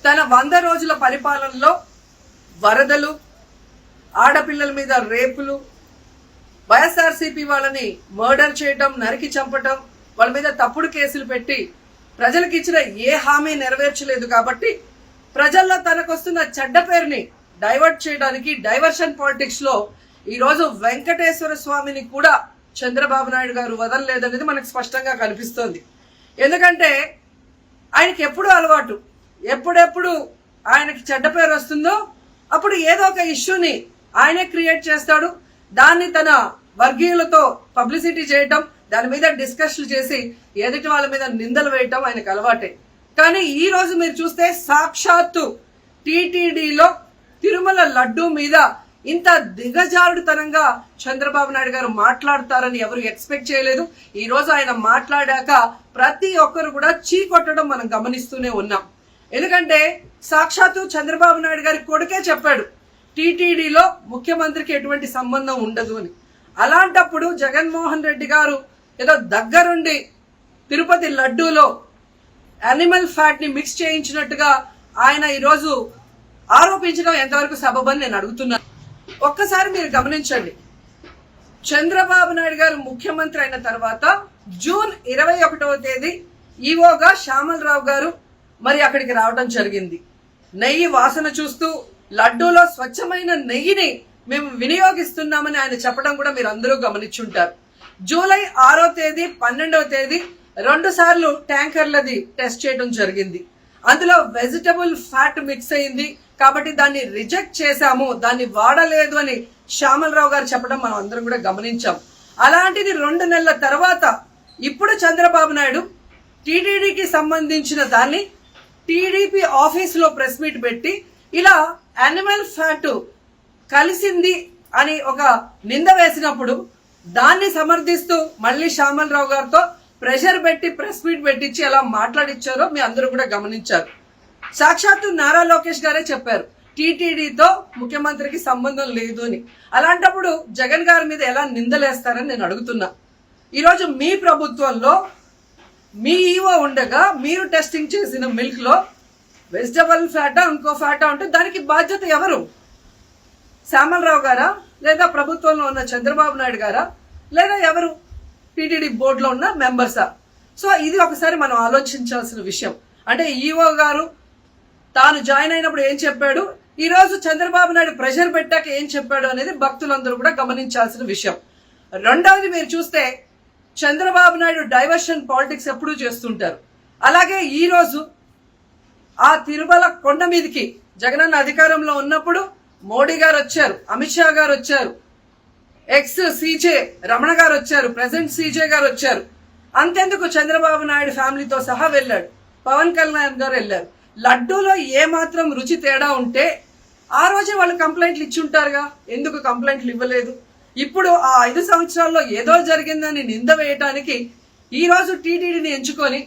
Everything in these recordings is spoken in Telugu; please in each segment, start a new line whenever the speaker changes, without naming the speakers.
తన 100 రోజుల పరిపాలనలో వరదలు, ఆడపిల్లల మీద రేపులు, వైఎస్ఆర్సీపీ వాళ్ళని మర్డర్ చేయటం, నరికి చంపటం, వాళ్ళ మీద తప్పుడు కేసులు పెట్టి ప్రజలకు ఇచ్చిన ఏ హామీ నెరవేర్చలేదు. కాబట్టి ప్రజల్లో తనకొస్తున్న చెడ్డ పేరుని డైవర్ట్ చేయడానికి డైవర్షన్ పాలిటిక్స్ లో ఈరోజు వెంకటేశ్వర స్వామిని కూడా చంద్రబాబు నాయుడు గారు వదలలేదనేది మనకు స్పష్టంగా కనిపిస్తోంది. ఎందుకంటే ఆయనకి ఎప్పుడూ అలవాటు, ఎప్పుడెప్పుడు ఆయనకి చెడ్డ పేరు వస్తుందో అప్పుడు ఏదో ఒక ఇష్యూని ఆయనే క్రియేట్ చేస్తాడు. దాన్ని తన వర్గీయులతో పబ్లిసిటీ చేయటం, దాని మీద డిస్కషన్లు చేసి ఎదుటి వాళ్ళ మీద నిందలు వేయటం ఆయనకు అలవాటే. కానీ ఈ రోజు మీరు చూస్తే సాక్షాత్తు టీటీడీలో తిరుమల లడ్డూ మీద ఇంత దిగజారుడుతనంగా చంద్రబాబు నాయుడు గారు మాట్లాడతారని ఎవరు ఎక్స్పెక్ట్ చేయలేదు. ఈ రోజు ఆయన మాట్లాడాక ప్రతి ఒక్కరు కూడా చీకొట్టడం మనం గమనిస్తూనే ఉన్నాం. ఎందుకంటే సాక్షాత్తు చంద్రబాబు నాయుడు గారి కొడుకే చెప్పాడు టీటీడీలో ముఖ్యమంత్రికి ఎటువంటి సంబంధం ఉండదు అని. అలాంటప్పుడు జగన్మోహన్ రెడ్డి గారు ఏదో దగ్గరుండి తిరుపతి లడ్డూలో యానిమల్ ఫ్యాట్ ని మిక్స్ చేయించినట్టుగా ఆయన ఈరోజు ఆరోపించడం ఎంతవరకు సబబని నేను అడుగుతున్నాను. ఒక్కసారి మీరు గమనించండి, చంద్రబాబు నాయుడు గారు ముఖ్యమంత్రి అయిన తర్వాత జూన్ 21వ తేదీ ఈవోగా శ్యామలరావు గారు మరి అక్కడికి రావడం జరిగింది. నెయ్యి వాసన చూస్తూ లడ్డూలో స్వచ్ఛమైన నెయ్యిని మేము వినియోగిస్తున్నామని ఆయన చెప్పడం కూడా మీరు అందరూ గమనించుంటారు. జూలై 6వ తేదీ 12వ తేదీ 2 సార్లు ట్యాంకర్లది టెస్ట్ చేయడం జరిగింది. అందులో వెజిటబుల్ ఫ్యాట్ మిక్స్ అయింది కాబట్టి దాన్ని రిజెక్ట్ చేశాము, దాన్ని వాడలేదు అని శ్యామలరావు గారు చెప్పడం మనం అందరం కూడా గమనించాం. అలాంటిది 2 నెలల తర్వాత ఇప్పుడు చంద్రబాబు నాయుడు టీటీడీకి సంబంధించిన దాన్ని టీడీపీ ఆఫీసులో ప్రెస్ మీట్ పెట్టి ఇలా యానిమల్ ఫ్యాట్ కలిసింది అని ఒక నింద వేసినప్పుడు దాన్ని సమర్థిస్తూ మళ్ళీ శ్యామలరావు గారితో ప్రెషర్ పెట్టి ప్రెస్ మీట్ పెట్టించి ఎలా మాట్లాడిచ్చారో మీ అందరూ కూడా గమనించారు. సాక్షాత్తు నారా లోకేష్ గారే చెప్పారు టీటీడీతో ముఖ్యమంత్రికి సంబంధం లేదు అని. అలాంటప్పుడు జగన్ గారి మీద ఎలా నిందలేస్తారని నేను అడుగుతున్నా. ఈరోజు మీ ప్రభుత్వంలో మీ ఈవో ఉండగా మీరు టెస్టింగ్ చేసిన మిల్క్ లో వెజిటబుల్ ఫ్యాటా ఇంకో ఫ్యాటా ఉంటే దానికి బాధ్యత ఎవరు? శ్యామలరావు గారా, లేదా ప్రభుత్వంలో ఉన్న చంద్రబాబు నాయుడు గారా, లేదా ఎవరు టీటీడీ బోర్డులో ఉన్న మెంబర్సా? సో ఇది ఒకసారి మనం ఆలోచించాల్సిన విషయం. అంటే ఈవో గారు తాను జాయిన్ అయినప్పుడు ఏం చెప్పాడు, ఈ రోజు చంద్రబాబు నాయుడు ప్రెషర్ పెట్టాక ఏం చెప్పాడు అనేది భక్తులందరూ కూడా గమనించాల్సిన విషయం. రెండవది మీరు చూస్తే చంద్రబాబు నాయుడు డైవర్షన్ పాలిటిక్స్ ఎప్పుడూ చేస్తుంటారు. అలాగే ఈ రోజు ఆ తిరుమల కొండ మీదకి జగనన్న అధికారంలో ఉన్నప్పుడు మోడీ గారు వచ్చారు, అమిత్ షా గారు వచ్చారు, ఎక్స్ సీజే రమణ గారు వచ్చారు, ప్రెసెంట్ సీజే గారు వచ్చారు. అంతెందుకు చంద్రబాబు నాయుడు ఫ్యామిలీతో సహా వెళ్ళాడు, పవన్ కళ్యాణ్ గారు వెళ్ళారు. లడ్డూలో ఏ మాత్రం రుచి తేడా ఉంటే ఆ రోజే వాళ్ళు కంప్లైంట్లు ఇచ్చి ఉంటారుగా, ఎందుకు కంప్లైంట్లు ఇవ్వలేదు? ఇప్పుడు ఆ 5 సంవత్సరాల్లో ఏదో జరిగిందని నింద వేయటానికి ఈ రోజు టీటీడీని ఎంచుకొని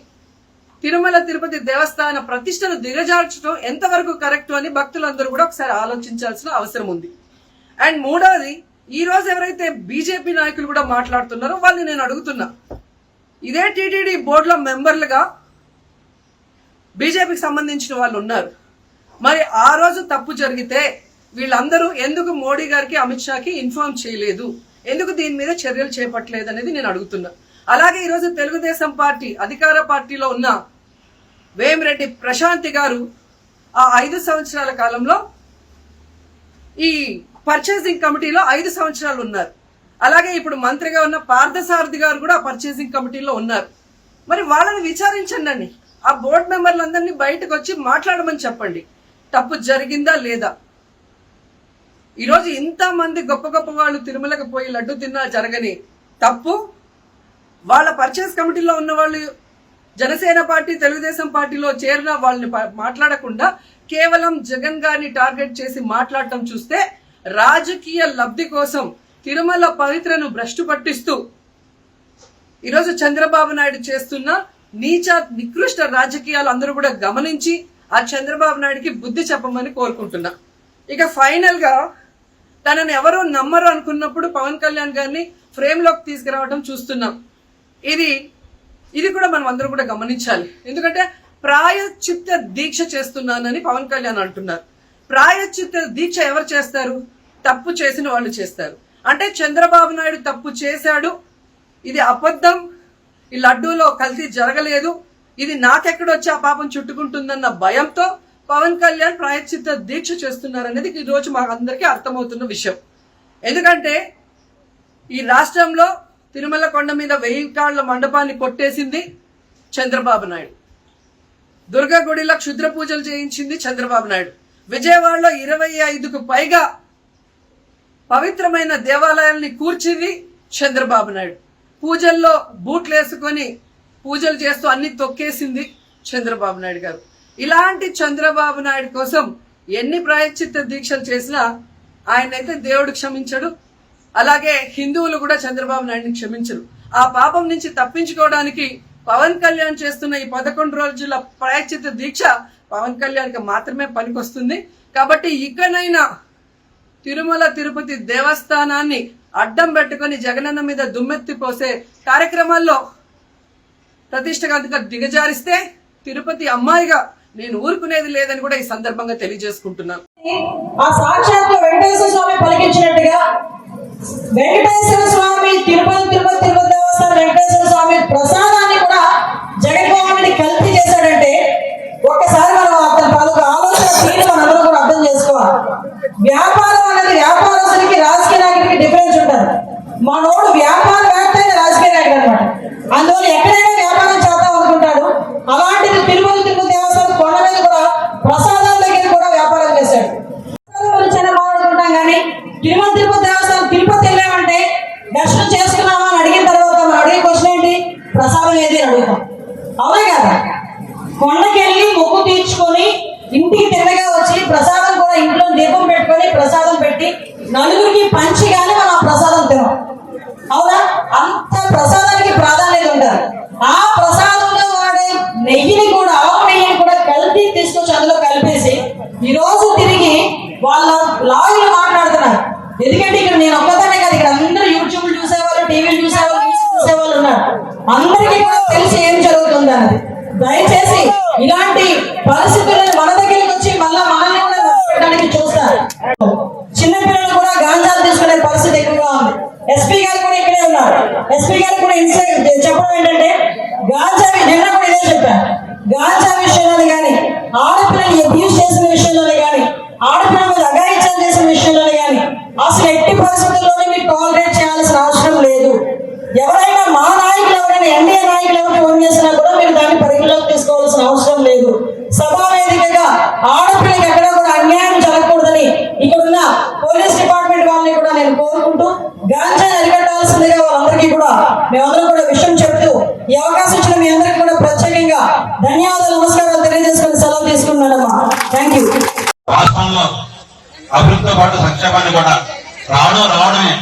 తిరుమల తిరుపతి దేవస్థాన ప్రతిష్టను దిగజార్చడం ఎంతవరకు కరెక్ట్ అని భక్తులందరూ కూడా ఒకసారి ఆలోచించాల్సిన అవసరం ఉంది. అండ్ మూడవది, ఈ రోజు ఎవరైతే బీజేపీ నాయకులు కూడా మాట్లాడుతున్నారో వాళ్ళని నేను అడుగుతున్నా, ఇదే టీటీడీ బోర్డులో మెంబర్లుగా బీజేపీకి సంబంధించిన వాళ్ళు ఉన్నారు. మరి ఆ రోజు తప్పు జరిగితే వీళ్ళందరూ ఎందుకు మోడీ గారికి అమిత్ షాకి ఇన్ఫార్మ్ చేయలేదు, ఎందుకు దీని మీద చర్యలు చేపట్టలేదు అనేది నేను అడుగుతున్నా. అలాగే ఈరోజు తెలుగుదేశం పార్టీ అధికార పార్టీలో ఉన్న వేమిరెడ్డి ప్రశాంతి గారు ఆ 5 సంవత్సరాల కాలంలో ఈ పర్చేసింగ్ కమిటీలో 5 సంవత్సరాలు ఉన్నారు. అలాగే ఇప్పుడు మంత్రిగా ఉన్న పార్థసారథి గారు కూడా పర్చేసింగ్ కమిటీలో ఉన్నారు. మరి వాళ్ళని విచారించండి, ఆ బోర్డు మెంబర్లందరినీ బయటకు వచ్చి మాట్లాడమని చెప్పండి, తప్పు జరిగిందా లేదా. ఈరోజు ఇంతమంది గొప్ప గొప్ప వాళ్ళు తిరుమలకు పోయి లడ్డు తిన్నా జరగని తప్పు వాళ్ళ పర్చేస్ కమిటీలో ఉన్న వాళ్ళు జనసేన పార్టీ తెలుగుదేశం పార్టీలో చేరిన వాళ్ళని మాట్లాడకుండా కేవలం జగన్ గారిని టార్గెట్ చేసి మాట్లాడటం చూస్తే రాజకీయ లబ్ధి కోసం తిరుమల పవిత్రను భ్రష్టు పట్టిస్తూ ఈరోజు చంద్రబాబు నాయుడు చేస్తున్న నీచ నికృష్ట రాజకీయాలు అందరూ కూడా గమనించి ఆ చంద్రబాబు నాయుడికి బుద్ధి చెప్పమని కోరుకుంటున్నా. ఇక ఫైనల్ గా తనని ఎవరో నమ్మరు అనుకున్నప్పుడు పవన్ కళ్యాణ్ గారిని ఫ్రేమ్ లోకి తీసుకురావడం చూస్తున్నాం. ఇది కూడా మనం అందరూ కూడా గమనించాలి. ఎందుకంటే ప్రాయశ్చిత్త దీక్ష చేస్తున్నానని పవన్ కళ్యాణ్ అంటున్నారు. ప్రాయశ్చిత్త దీక్ష ఎవరు చేస్తారు? తప్పు చేసిన వాళ్ళు చేస్తారు. అంటే చంద్రబాబు నాయుడు తప్పు చేశాడు, ఇది అబద్ధం, ఈ లడ్డూలో కల్తీ జరగలేదు, ఇది నాకెక్కడొచ్చి ఆ పాపం చుట్టుకుంటుందన్న భయంతో పవన్ కళ్యాణ్ ప్రాయశ్చిత్త దీక్ష చేస్తున్నారనేది ఈరోజు మాకు అందరికీ అర్థమవుతున్న విషయం. ఎందుకంటే ఈ రాష్ట్రంలో తిరుమల కొండ మీద 1000 కాళ్ల మండపాన్ని కొట్టేసింది చంద్రబాబు నాయుడు. దుర్గా గుడిలో క్షుద్ర పూజలు చేయించింది చంద్రబాబు నాయుడు. విజయవాడలో 25కు పైగా పవిత్రమైన దేవాలయాల్ని కూర్చింది చంద్రబాబు నాయుడు. పూజల్లో బూట్లు వేసుకొని పూజలు చేస్తూ అన్ని తొక్కేసింది చంద్రబాబు నాయుడు గారు. ఇలాంటి చంద్రబాబు నాయుడు కోసం ఎన్ని ప్రాయశ్చిత్త దీక్షలు చేసినా ఆయనైతే దేవుడు క్షమించడు, అలాగే హిందువులు కూడా చంద్రబాబు నాయుడిని క్షమించరు. ఆ పాపం నుంచి తప్పించుకోవడానికి పవన్ కళ్యాణ్ చేస్తున్న ఈ 11 రోజుల ప్రాయశ్చిత్త దీక్ష పవన్ కళ్యాణ్కి మాత్రమే పనికొస్తుంది. కాబట్టి ఇకనైనా తిరుమల తిరుపతి దేవస్థానాన్ని అడ్డం పెట్టుకొని జగనన్న మీద దుమ్మెత్తి పోసే కార్యక్రమాల్లో ప్రతిష్టగా దిగజారిస్తే తిరుపతి అమ్మాయిగా నేను ఊరుకునేది లేదని కూడా ఈ సందర్భంగా తెలియజేసుకుంటున్నాను.
ఆ సాక్షాత్తు వెంకటేశ్వర స్వామి పలికించినట్టుగా వెంకటేశ్వర స్వామి తిరుపతి దేవస్థానం వెంకటేశ్వర స్వామి ప్రసాదాన్ని కూడా జగన్మోహన్ రెడ్డి కల్తీ చేశాడంటే ఒక్కసారి మనం అతని పలుకు ఆలోచన తీరు మనందరం కూడా అర్థం చేసుకోవాలి. వ్యాపారం అనేది వ్యాపారస్తులకి రాజకీయ నాయకుడికి డిఫరెన్స్ ఉంటుంది. మనోడు వ్యాపారవేత్త అయిన రాజకీయ నాయకుడు అనమాట. అందువల్ల ఎక్కడైనా వ్యాపారం చేద్దాం అనుకుంటాడు. అలాంటిది తిరుపతి దేవస్థానం కొండ మీద కూడా ప్రసాదాల దగ్గర కూడా వ్యాపారం చేశాడు. చాలా మాట్లాడుకుంటాం కానీ తిరుపతి దేవస్థానం తిరుపతి వెళ్ళామంటే దర్శనం చేసుకున్నామా అని అడిగిన తర్వాత మనం అడిగే క్వశ్చన్ ఏంటి? ప్రసాదం ఏది అని అడుగుతాం, అవునా కదా? కొండకెళ్ళి మొక్కు తీర్చుకొని ఇంటికి తిన్నగా వచ్చి ప్రసాదం కూడా ఇంట్లో దీపం పెట్టుకొని ప్రసాదం పెట్టి నలుగురికి పంచి కానీ మనం ఆ ప్రసాదం తినం, అవునా? అంత ప్రసాదానికి ప్రాధాన్యత ఉంటుంది. ఆ ప్రసాదంలో వాడే నెయ్యిని కూడా ఆవు నెయ్యిని కూడా కల్తీ తీసుకొచ్చి అందులో కలిపేసి ఈ రోజు తిరిగి వాళ్ళ లాగులు మాట్లాడుతున్నారు. ఎందుకంటే ఇక్కడ నేను ఒక్కదానే కాదు, ఇక్కడ అందరూ యూట్యూబ్లు చూసేవాళ్ళు, టీవీలు చూసేవాళ్ళు, న్యూస్ చూసేవాళ్ళు ఉన్నారు. అందరికీ కూడా తెలిసి ఏం జరుగుతుంది అన్నది. దయచేసి ఇలాంటి పరిస్థితులను మన దగ్గరికి వచ్చి మళ్ళా మనల్ని కూడా పెట్టడానికి చూస్తారు. చిన్నపిల్లలు కూడా గాంజాలు తీసుకునే పరిస్థితి ఎక్కువగా ఉంది. ఎస్పీ గారు కూడా ఇక్కడే ఉన్నారు. ఎస్పీ గారు కూడా చెప్పడం ఏంటంటే గాంజా నిన్న కూడా ఇదే చెప్పారు. గాంజా విషయంలో కానీ ఆడపిల్లని అబ్యూస్ చేసిన విషయంలోనే కానీ ఆడపిల్లల మీద అఘాయిత్యాలు చేసిన విషయంలోనే కానీ అసలు ఎట్టి పరిస్థితుల్లోనే మీరు టాలరేట్ చేయాల్సిన అవసరం లేదు. ఎవరైనా మా నాయకులు ఎవరైనా ఎన్డీఏ నాయకులు ఎవరు ఫోన్ చేసినా కూడా మీరు దాన్ని పరిగణలోకి తీసుకోవాల్సిన అవసరం లేదు. సభా వేదికగా ఆడపిల్లకి ఎక్కడ కూడా అన్యాయం జరగకూడదని ఇక్కడున్న పోలీస్ డిపార్ట్మెంట్ వాళ్ళని కూడా నేను కోరుకుంటూ గాంజా అరికట్టాల్సిందిగా వాళ్ళందరికీ కూడా మేమందరం కూడా విషయం చెప్తూ ఈ అవకాశం ఇచ్చిన మీ అందరికీ కూడా ప్రత్యేకంగా ధన్యవాదాలు, నమస్కారాలు తెలియజేసుకుని సెలవు తీసుకున్నానమ్మా. Thank you.
రాష్ట్రంలో అభివృద్ధితో పాటు సంక్షేమాన్ని కూడా రావడమే